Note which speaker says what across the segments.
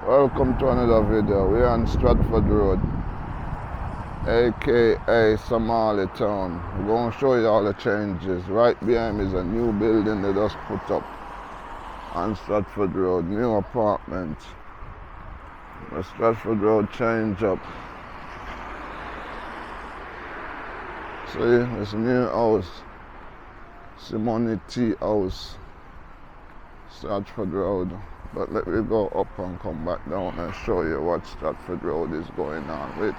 Speaker 1: Welcome to another video. We're on Stratford Road, aka Somali town. We're going to show you all the changes. Right behind me is a new building they just put up on Stratford Road, new apartment. The Stratford Road change up. See, this new house, Somali Tea House, Stratford Road. But let me go up and come back down and show you what Stratford Road is going on with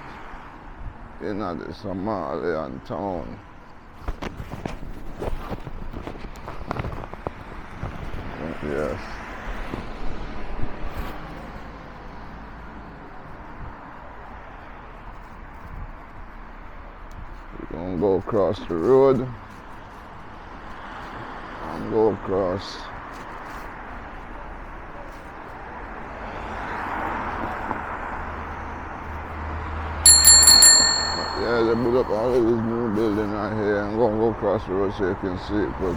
Speaker 1: in the Somalian town. Yes. We're gonna go across the road and go across. Yeah, they put up all of this new building right here. I'm gonna go across the road so you can see it good.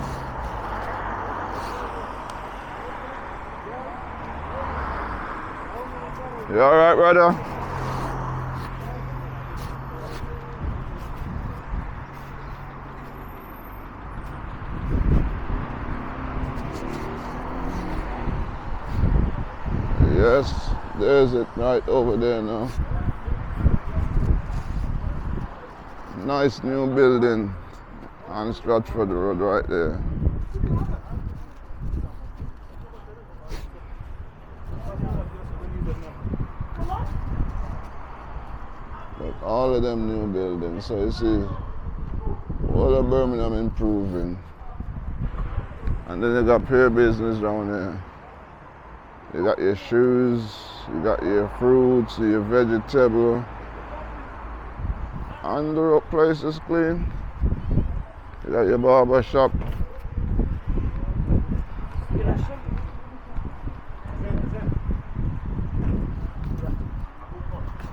Speaker 1: You alright, brother? Yes, there's it right over there now. Nice new building on Stratford Road right there. But all of them new buildings, so you see all of Birmingham improving. And then you got pure business down there. You got your shoes, you got your fruits, your vegetable. And the place is clean. You got your barber shop.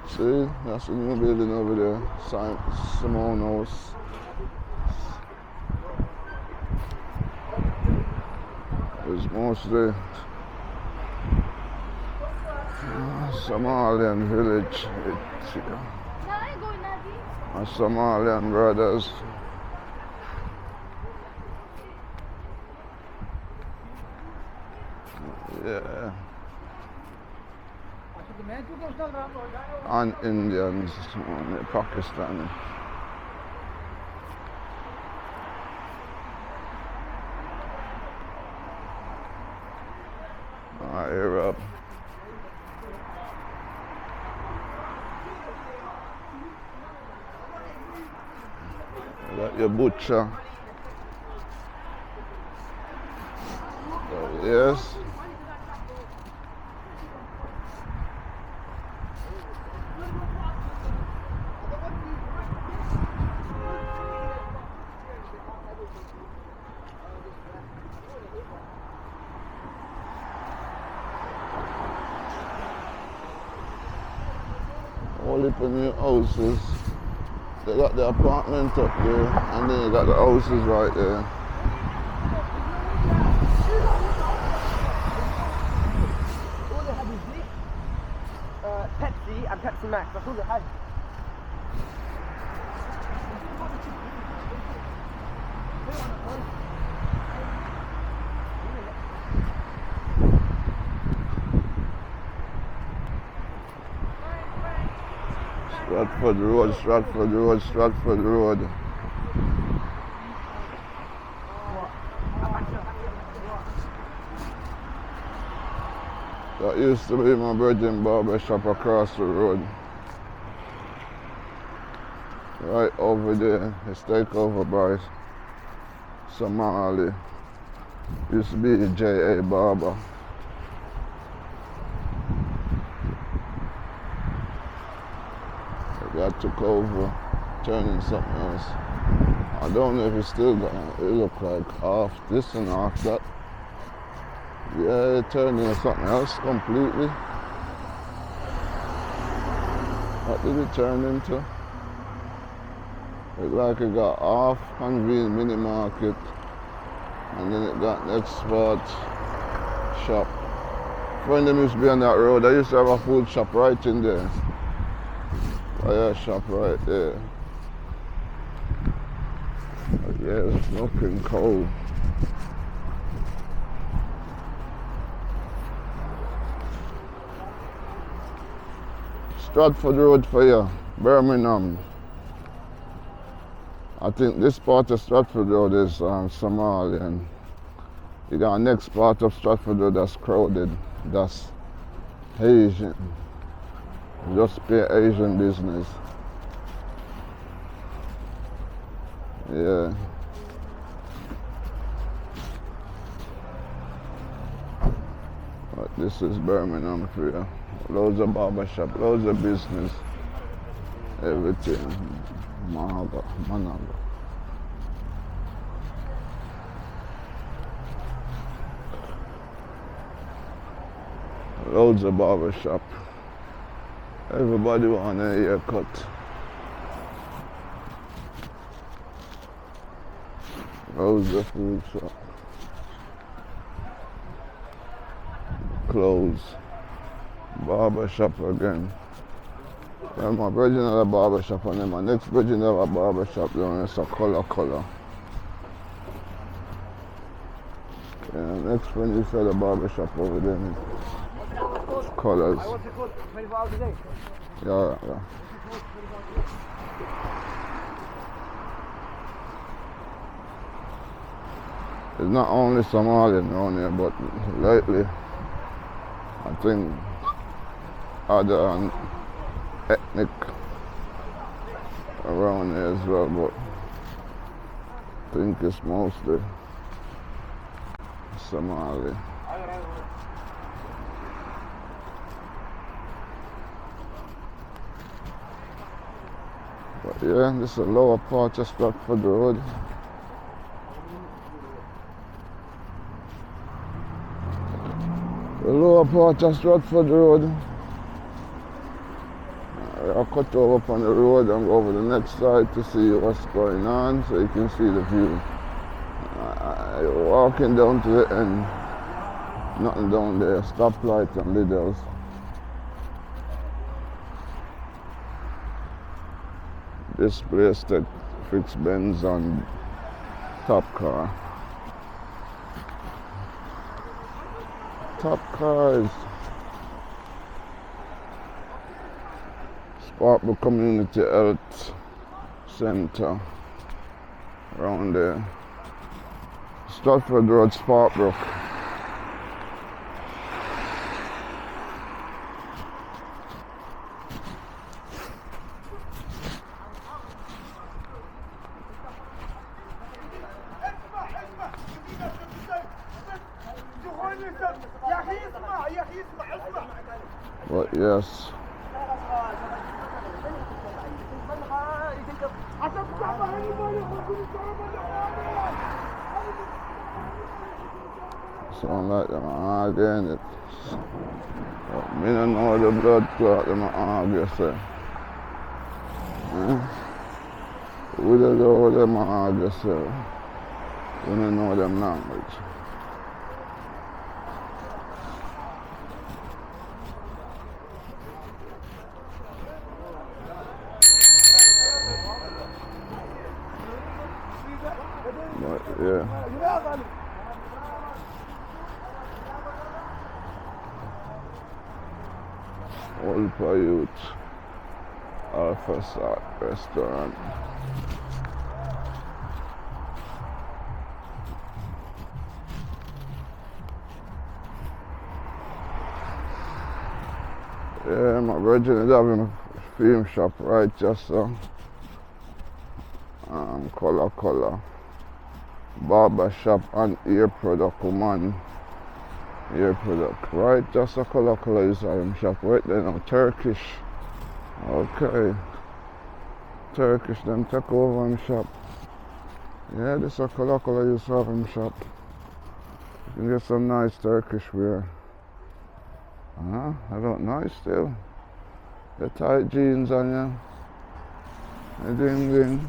Speaker 1: See, that's the new building over there, Simone House. It's mostly Somalian village. Somalian brothers. Yeah. And Indians, and Pakistani. Alright, here up. You got your butcher. Yes. All the new houses. They got the apartment up there, and then you got the houses right there.
Speaker 2: Pepsi and Pepsi Max, that's all they had.
Speaker 1: Stratford Road, Stratford Road, Stratford Road. That used to be my virgin barber shop across the road. Right over there, it's taken over by Somali. Used to be J.A. Barber. That took over, turning something else. I don't know if it's still going. It look like half this and half that. Yeah, it turned into something else completely. What did it turn into? It like it got half convenient mini market, and then it got an export shop friend them used to be on that road. I used to have a food shop right in there. Fire shop right there. But yeah, it's looking cold. Stratford Road for you, Birmingham. I think this part of Stratford Road is Somali, and you got next part of Stratford Road that's crowded. That's Asian. Just pay Asian business. Yeah. But this is Birmingham for you. Loads of barbershop, loads of business, everything. Managa. Loads of barbershop. Everybody want a haircut. Loads of food shop. Clothes. Barbershop again. And my brother have a barbershop, and then my next brother have a barbershop down. It's a color. Yeah, next friend is at a barbershop over there. Colors. Yeah. It's not only Somalian around here, but lately I think other ethnic around here as well, but I think it's mostly Somali. But yeah, this is a lower part of Stratford Road. The lower part of Stratford Road. I'll cut over on the road and go over the next side to see what's going on, so you can see the view. Walking down to the end, nothing down there, stoplight and Lidl's. This place that fix Benz and top car. Top cars. Sparkbrook Community Health Center around there. Stratford Road, Sparkbrook. But yes. Sound like them again. Me don't know the blood clot them argue, say. We don't know them argue, say. We don't know them language. But yeah. Ultra Youth Alpha Sat Restaurant. Yeah, my brother is having a film shop right just so. Color. Barber shop and ear product, woman. Ear product, right? Just a color is shop. Right there now, Turkish. Okay. Turkish, them take over him shop. Yeah, this is a color use of him shop. You can get some nice Turkish wear. I don't know still. The tight jeans on you. The ding.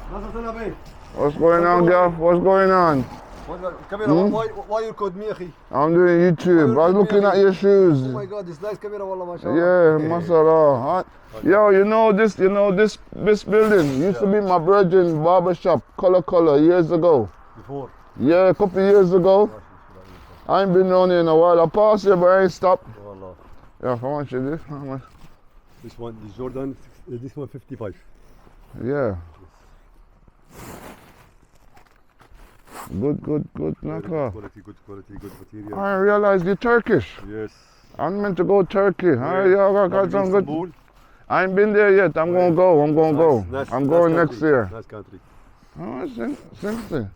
Speaker 1: What's going on, Gaff? What's going on?
Speaker 2: Why you called me, akhi?
Speaker 1: I'm doing YouTube. I was looking at your shoes.
Speaker 2: Oh my God, this nice camera, wallah, mashallah.
Speaker 1: Yeah, mashallah. Yo, you know this building used to be my brother's barber shop, color, years ago.
Speaker 2: Before?
Speaker 1: Yeah, a couple of years ago. I ain't been down here in a while. I passed here, but I ain't stopped.
Speaker 2: Oh, Allah.
Speaker 1: Yeah, how much is this? How much?
Speaker 2: This one, this Jordan, this one 55.
Speaker 1: Yeah. Good knockoff.
Speaker 2: Good quality, good material.
Speaker 1: I realize you're Turkish.
Speaker 2: Yes.
Speaker 1: I'm meant to go Turkey. I got some good.
Speaker 2: Istanbul?
Speaker 1: I ain't been there yet. I'm gonna go.
Speaker 2: Nice,
Speaker 1: I'm going
Speaker 2: nice
Speaker 1: next year.
Speaker 2: Nice country.
Speaker 1: How much? 60.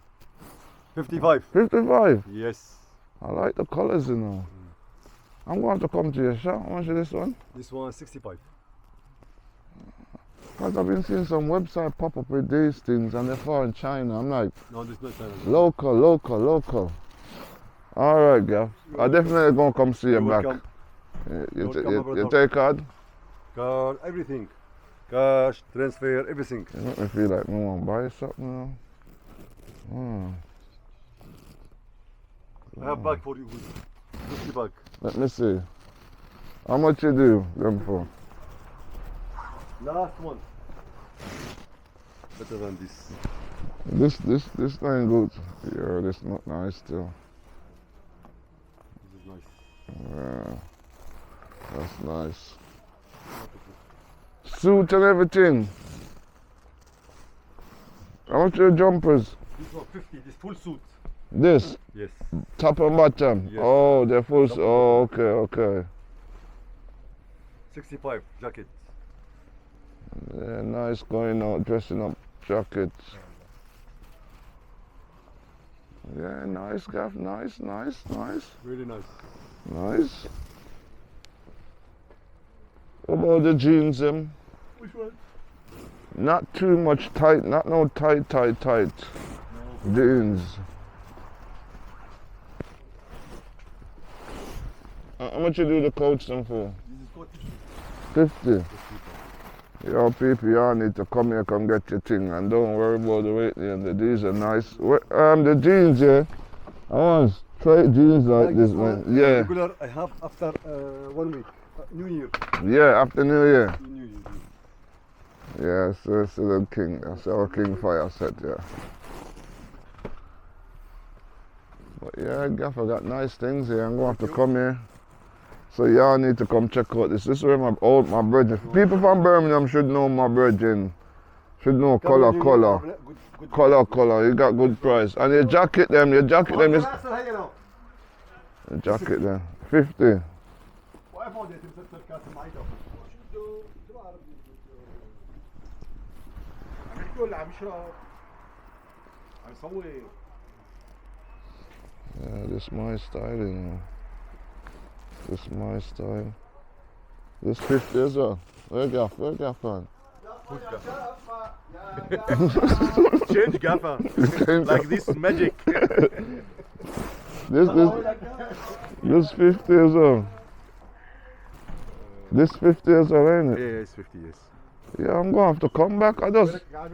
Speaker 2: 55.
Speaker 1: 55.
Speaker 2: Yes.
Speaker 1: I like the colors, you know. I'm going to come to your shop. How much is this one?
Speaker 2: This one 65.
Speaker 1: Because I've been seeing some website pop up with these things and they're foreign China. I'm like,
Speaker 2: No, this is not China.
Speaker 1: local. All right, Gav. I definitely gonna come see you back.
Speaker 2: Welcome.
Speaker 1: You take card?
Speaker 2: Card, everything. Cash, transfer, everything.
Speaker 1: You make me feel like I want to buy something now.
Speaker 2: I have bag for you. 50 bag.
Speaker 1: Let me see. How much you do them for?
Speaker 2: Last one. Better than this.
Speaker 1: This ain't good. Yeah, this not nice still.
Speaker 2: This is nice.
Speaker 1: Yeah, that's nice. Suit and everything. How much are your jumpers?
Speaker 2: This one 50, this full suit.
Speaker 1: This?
Speaker 2: Yes.
Speaker 1: Top and bottom?
Speaker 2: Yes.
Speaker 1: Oh, they're full. Oh, okay.
Speaker 2: 65, jacket.
Speaker 1: Yeah, nice going out, dressing up jackets. Yeah, nice, Gav. Nice.
Speaker 2: Really nice.
Speaker 1: Nice. What about the jeans, them?
Speaker 2: Which one?
Speaker 1: Not too much tight, not no tight.
Speaker 2: No.
Speaker 1: Jeans. How much you do the coats them for?
Speaker 2: This is
Speaker 1: 50. Yo, people, y'all need to come here, come get your thing, and don't worry about the weight. These are nice. The jeans, yeah. I want straight jeans like this, man. Yeah.
Speaker 2: Regular, I have after 1 week. New Year.
Speaker 1: Yeah, after New Year.
Speaker 2: New Year.
Speaker 1: Yeah, so it's the king. That's our king fire set, yeah. But yeah, Gaffer got nice things here. I'm going to have to come here. So y'all need to come check out this. This is where my brethren. People from Birmingham should know my brethren. Should know color. Color. You got good price. And your jacket them is the jacket them. 50. Yeah, this is my style, you know. This is my style. This 50 as well. Where Gaff on?
Speaker 2: Change gaffer. Like this magic.
Speaker 1: This 50 as well. This 50 as well, ain't it?
Speaker 2: Yeah, it's 50 years.
Speaker 1: Yeah, I'm gonna have to come back. I just. Yeah.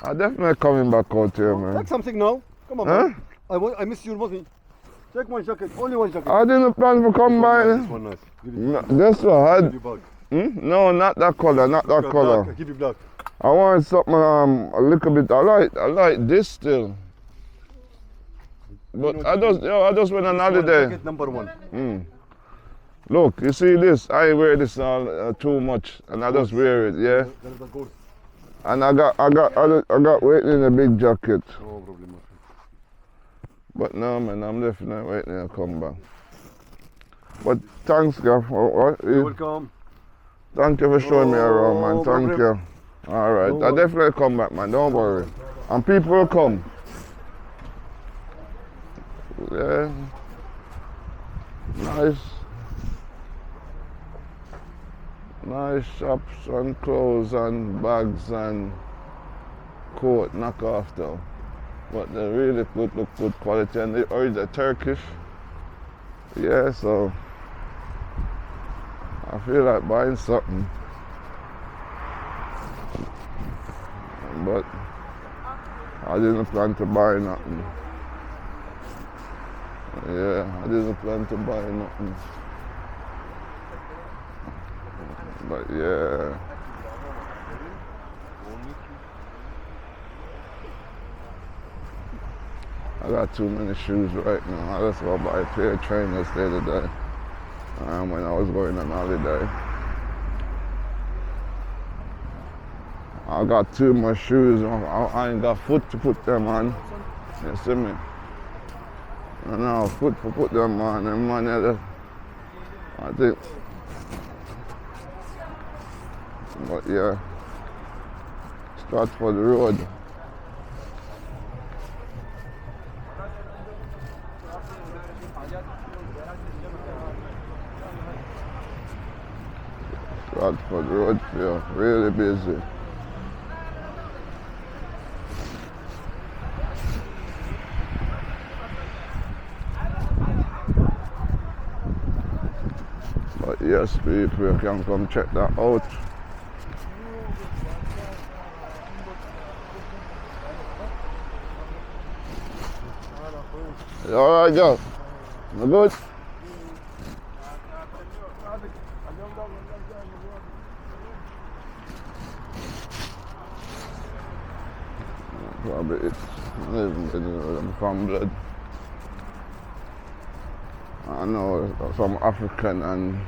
Speaker 1: I'm definitely coming back out here, man.
Speaker 2: Take something now. Come on,
Speaker 1: Huh?
Speaker 2: man. I miss your money. Take one jacket, only one jacket.
Speaker 1: I didn't plan for come by.
Speaker 2: This one nice.
Speaker 1: No, this one.
Speaker 2: Give you bag.
Speaker 1: No, not that color, not that color.
Speaker 2: Black. Give you black.
Speaker 1: I want something a little bit. I like this still. But I just went on holiday.
Speaker 2: Jacket number 1.
Speaker 1: Look, you see this? I wear this too much, and I just wear it. Yeah. And I got waiting in a big jacket.
Speaker 2: No problem.
Speaker 1: But no, man, I'm definitely waiting to come back. But thanks, Gaff.
Speaker 2: You're welcome.
Speaker 1: Thank you for showing me around, man.
Speaker 2: No
Speaker 1: Thank you. All right,
Speaker 2: No
Speaker 1: I'll definitely come back, man. Don't worry. And people will come. Yeah. Nice shops and clothes and bags and coat knockoff though. But they're really good quality, and they're Turkish. Yeah, so I feel like buying something, but I didn't plan to buy nothing. Yeah, I didn't plan to buy nothing. But yeah. I got too many shoes right now. I just go buy a pair of trainers the other day when I was going on holiday. I got too much shoes. I ain't got foot to put them on. You see me? I know foot to put them on. And money, I think. But yeah, Stratford Road. Stratford Road feel really busy. But yes, people, you can come check that out. You alright, girl? You good? Probably it's living from blood. I know some African and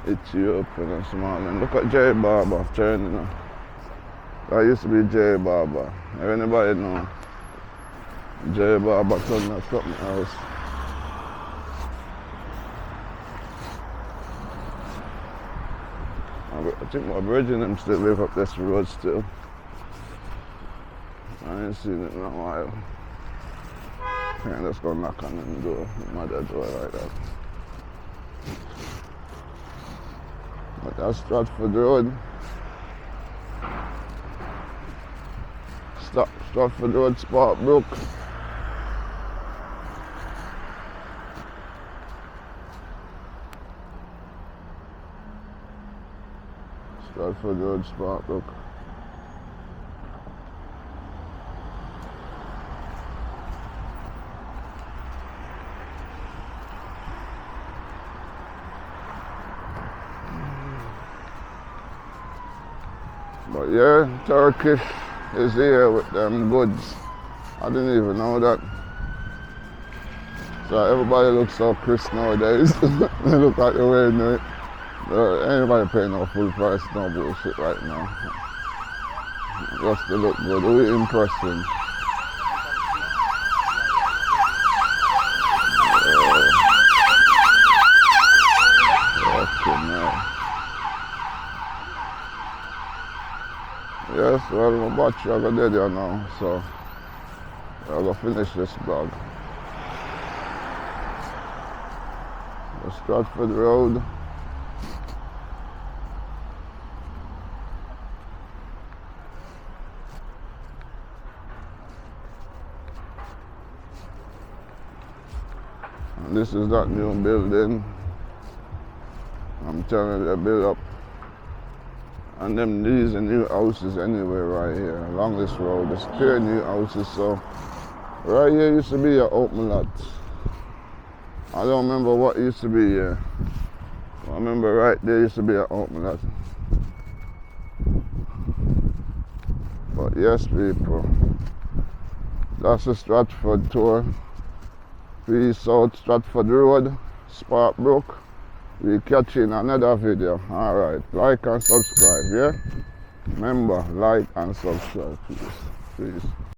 Speaker 1: Ethiopian and Somali. Look at J Barber turning up. That used to be J Barber. If anybody know, J Barber turned up something else. I think my virgin them still live up this road still. I ain't seen it in a while. Can't just go knock on the door, mother door like that. But that's Stratford Road. Stratford Road, Sparkbrook. Stratford Road, Sparkbrook. But yeah, Turkish is here with them goods. I didn't even know that. So everybody looks so crisp nowadays. They look like they're wearing it. Anybody paying no full price, no bullshit right now. Just to look good, we impressing. Yes, well, my battery I got dead here now, so I'm gonna finish this vlog. The Stratford Road. And this is that new building. I'm telling you, they build up. And them, these are new houses anywhere right here along this road. There's clear new houses, so right here used to be an open lot. I don't remember what used to be here. I remember right there used to be an open lot. But yes, people, that's the Stratford tour. 3 South Stratford Road, Sparkbrook. We'll catch you in another video. Alright, like and subscribe, yeah? Remember, like and subscribe, please. Please.